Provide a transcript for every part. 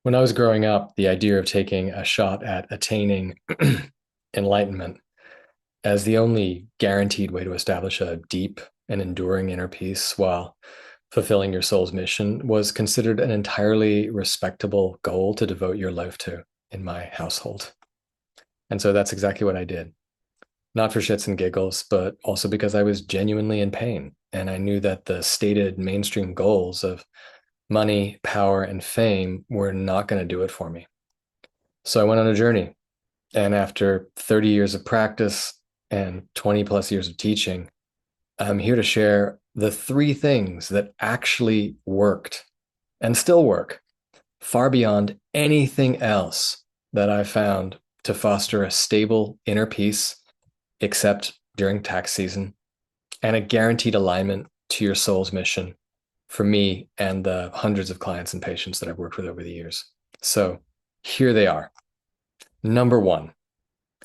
When I was growing up, the idea of taking a shot at attaining enlightenment as the only guaranteed way to establish a deep and enduring inner peace while fulfilling your soul's mission was considered an entirely respectable goal to devote your life to in my household. And so that's exactly what I did. Not for shits and giggles, but also because I was genuinely in pain. And I knew that the stated mainstream goals of money, power, and fame were not going to do it for me. So I went on a journey. And after 30 years of practice and 20 plus years of teaching, I'm here to share the three things that actually worked and still work far beyond anything else that I found to foster a stable inner peace, except during tax season, and a guaranteed alignment to your soul's mission for me and the hundreds of clients and patients that I've worked with over the years. So here they are. Number one,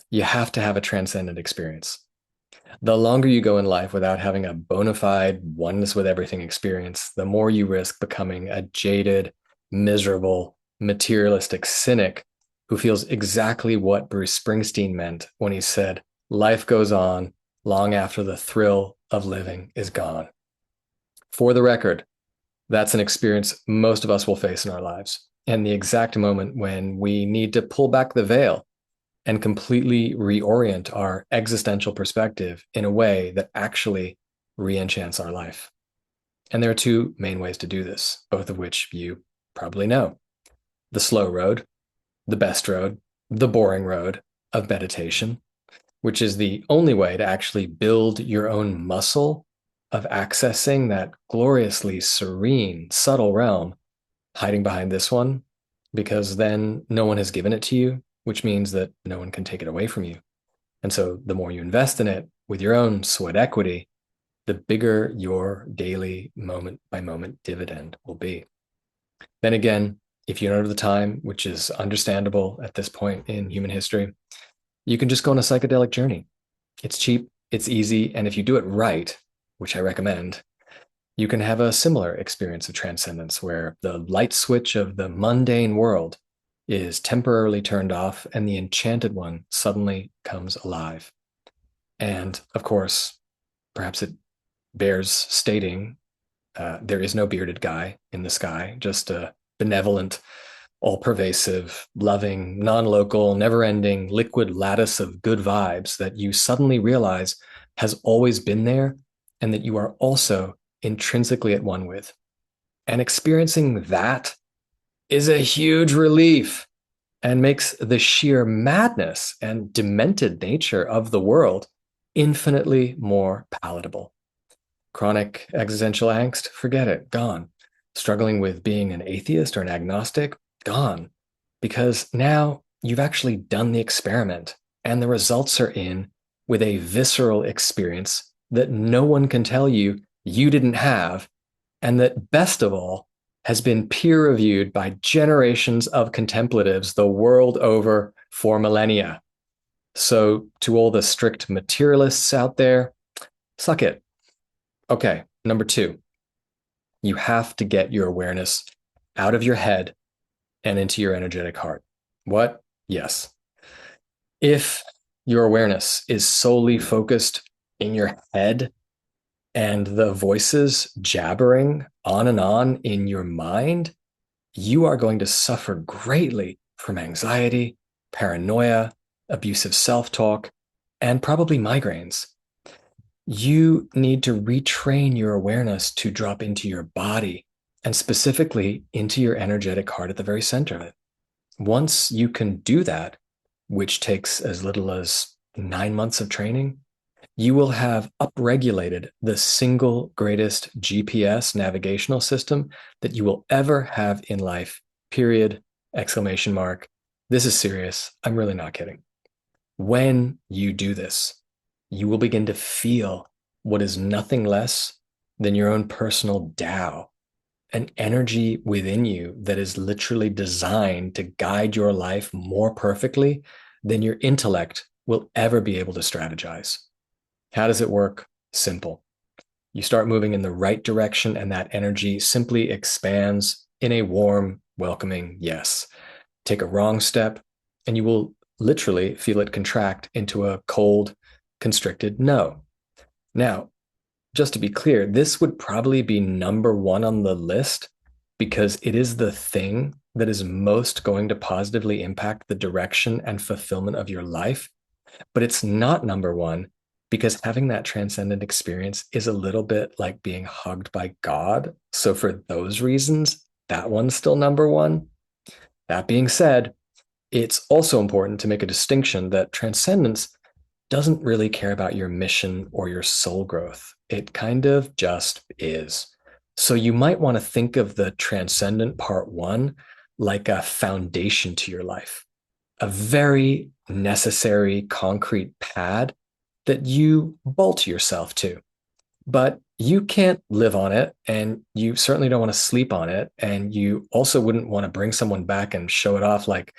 you have to have a transcendent experience. The longer you go in life without having a bona fide oneness with everything experience, the more you risk becoming a jaded, miserable, materialistic cynic who feels exactly what Bruce Springsteen meant when he said, life goes on long after the thrill of living is gone. For the record, that's an experience most of us will face in our lives, and the exact moment when we need to pull back the veil and completely reorient our existential perspective in a way that actually re-enchants our life. And there are two main ways to do this, both of which you probably know: the slow road, the best road, the boring road of meditation, which is the only way to actually build your own muscle of accessing that gloriously serene, subtle realm hiding behind this one, because then no one has given it to you, which means that no one can take it away from you. And so the more you invest in it with your own sweat equity, the bigger your daily moment by moment dividend will be. Then again, if you don't have the time, which is understandable at this point in human history, you can just go on a psychedelic journey. It's cheap, it's easy, and if you do it right, which I recommend, you can have a similar experience of transcendence where the light switch of the mundane world is temporarily turned off and the enchanted one suddenly comes alive. And of course, perhaps it bears stating there is no bearded guy in the sky, just a benevolent, all pervasive, loving, non local, never ending liquid lattice of good vibes that you suddenly realize has always been there and that you are also intrinsically at one with. And experiencing that is a huge relief and makes the sheer madness and demented nature of the world infinitely more palatable. Chronic existential angst, forget it, gone. Struggling with being an atheist or an agnostic, gone. Because now you've actually done the experiment and the results are in with a visceral experience that no one can tell you you didn't have, and that best of all has been peer reviewed by generations of contemplatives the world over for millennia. So, to all the strict materialists out there, suck it. Okay, number two, you have to get your awareness out of your head and into your energetic heart. What? Yes. If your awareness is solely focused in your head and the voices jabbering on and on in your mind, you are going to suffer greatly from anxiety, paranoia, abusive self-talk, and probably migraines. You need to retrain your awareness to drop into your body and specifically into your energetic heart at the very center of it. Once you can do that, which takes as little as 9 months of training, you will have upregulated the single greatest GPS navigational system that you will ever have in life, period, exclamation mark. This is serious. I'm really not kidding. When you do this, you will begin to feel what is nothing less than your own personal Tao, an energy within you that is literally designed to guide your life more perfectly than your intellect will ever be able to strategize. How does it work? Simple. You start moving in the right direction, and that energy simply expands in a warm, welcoming yes. Take a wrong step, and you will literally feel it contract into a cold, constricted no. Now, just to be clear, this would probably be number one on the list because it is the thing that is most going to positively impact the direction and fulfillment of your life. But it's not number one because having that transcendent experience is a little bit like being hugged by God. So, for those reasons, that one's still number one. That being said, it's also important to make a distinction that transcendence doesn't really care about your mission or your soul growth. It kind of just is. So you might want to think of the transcendent part one like a foundation to your life, a very necessary concrete pad that you bolt yourself to. But you can't live on it, and you certainly don't want to sleep on it. And you also wouldn't want to bring someone back and show it off like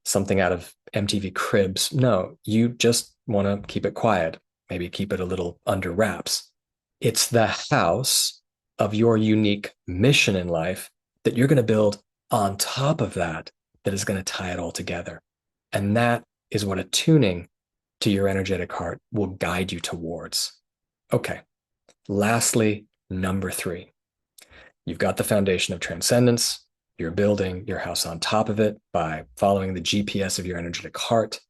something out of MTV Cribs. No, you just want to keep it quiet, maybe keep it a little under wraps. It's the house of your unique mission in life that you're going to build on top of that that is going to tie it all together. And that is what attuning to your energetic heart will guide you towards. Okay. Lastly, number 3, you've got the foundation of transcendence. You're building your house on top of it by following the GPS of your energetic heart.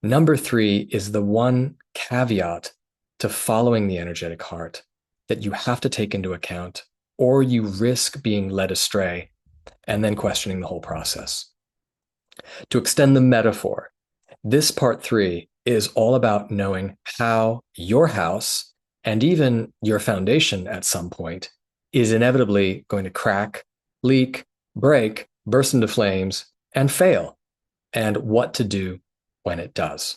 Number 3 is the one caveat to following the energetic heart that you have to take into account, or you risk being led astray and then questioning the whole process. To extend the metaphor, this part 3 is all about knowing how your house and even your foundation at some point is inevitably going to crack, leak, break, burst into flames, and fail, and what to do when it does.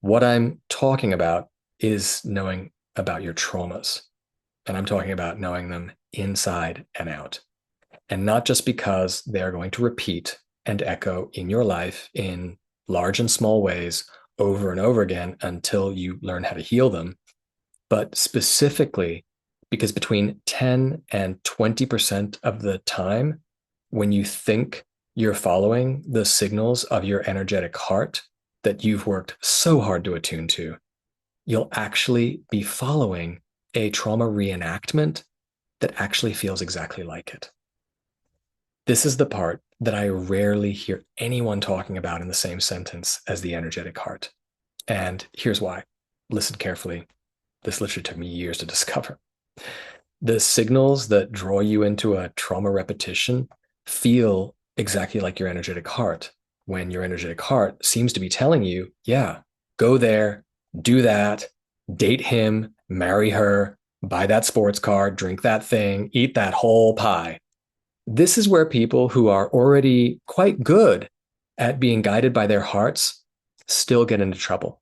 What I'm talking about is knowing about your traumas, and I'm talking about knowing them inside and out, and not just because they're going to repeat and echo in your life in large and small ways over and over again until you learn how to heal them, but specifically because between 10 and 20% of the time, when you think you're following the signals of your energetic heart that you've worked so hard to attune to, you'll actually be following a trauma reenactment that actually feels exactly like it. This is the part that I rarely hear anyone talking about in the same sentence as the energetic heart. And here's why. Listen carefully. This literally took me years to discover. The signals that draw you into a trauma repetition feel exactly like your energetic heart, when your energetic heart seems to be telling you, yeah, go there, do that, date him, marry her, buy that sports car, drink that thing, eat that whole pie. This is where people who are already quite good at being guided by their hearts still get into trouble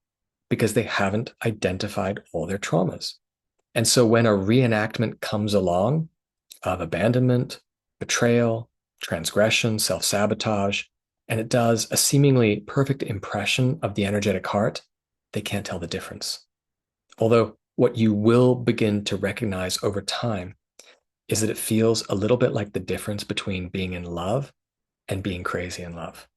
because they haven't identified all their traumas. And so when a reenactment comes along of abandonment, betrayal, transgression, self-sabotage, and it does a seemingly perfect impression of the energetic heart, they can't tell the difference. Although what you will begin to recognize over time is that it feels a little bit like the difference between being in love and being crazy in love.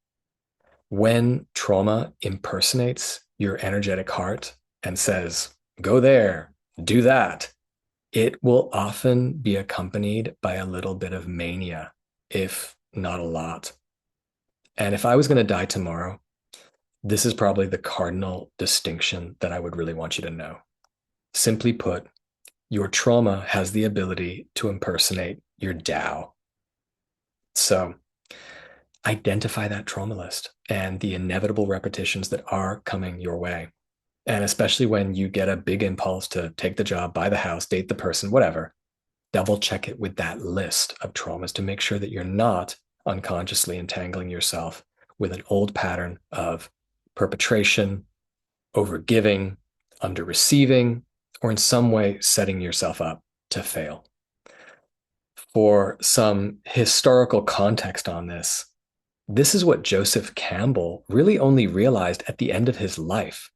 When trauma impersonates your energetic heart and says, go there, do that, it will often be accompanied by a little bit of mania, if not a lot. And if I was going to die tomorrow, this is probably the cardinal distinction that I would really want you to know. Simply put, your trauma has the ability to impersonate your Tao. So identify that trauma list and the inevitable repetitions that are coming your way. And especially when you get a big impulse to take the job, buy the house, date the person, whatever, double check it with that list of traumas to make sure that you're not unconsciously entangling yourself with an old pattern of perpetration, overgiving, under receiving, or in some way setting yourself up to fail. For some historical context on this, this is what Joseph Campbell really only realized at the end of his life.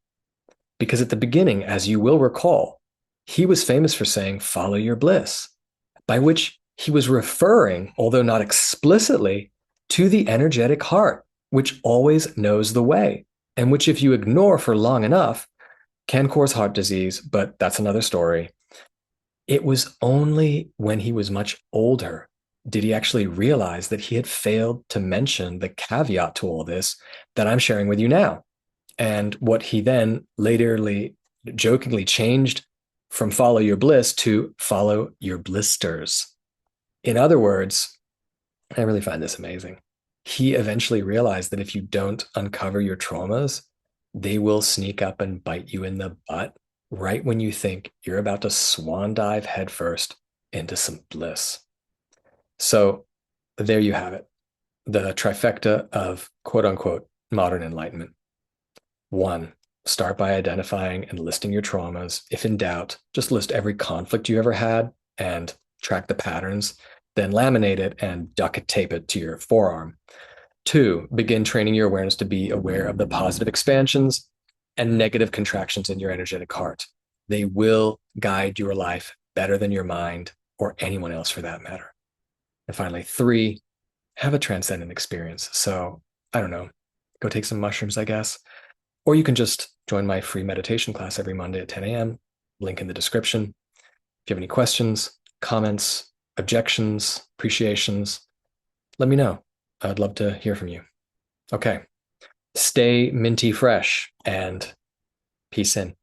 Because at the beginning, as you will recall, he was famous for saying, follow your bliss, by which he was referring, although not explicitly, to the energetic heart, which always knows the way, and which, if you ignore for long enough, can cause heart disease, but that's another story. It was only when he was much older did he actually realize that he had failed to mention the caveat to all this that I'm sharing with you now. And what he then laterly jokingly changed from follow your bliss to follow your blisters. In other words, I really find this amazing. He eventually realized that if you don't uncover your traumas, they will sneak up and bite you in the butt right when you think you're about to swan dive headfirst into some bliss. So there you have it, the trifecta of quote unquote modern enlightenment. One, start by identifying and listing your traumas. If in doubt, just list every conflict you ever had and track the patterns, then laminate it and duct tape it to your forearm. Two, begin training your awareness to be aware of the positive expansions and negative contractions in your energetic heart. They will guide your life better than your mind or anyone else for that matter. And finally, three, have a transcendent experience. So, I don't know, go take some mushrooms, I guess. Or you can just join my free meditation class every Monday at 10 a.m. Link in the description. If you have any questions, comments, objections, appreciations, let me know. I'd love to hear from you. Okay. Stay minty fresh and peace in.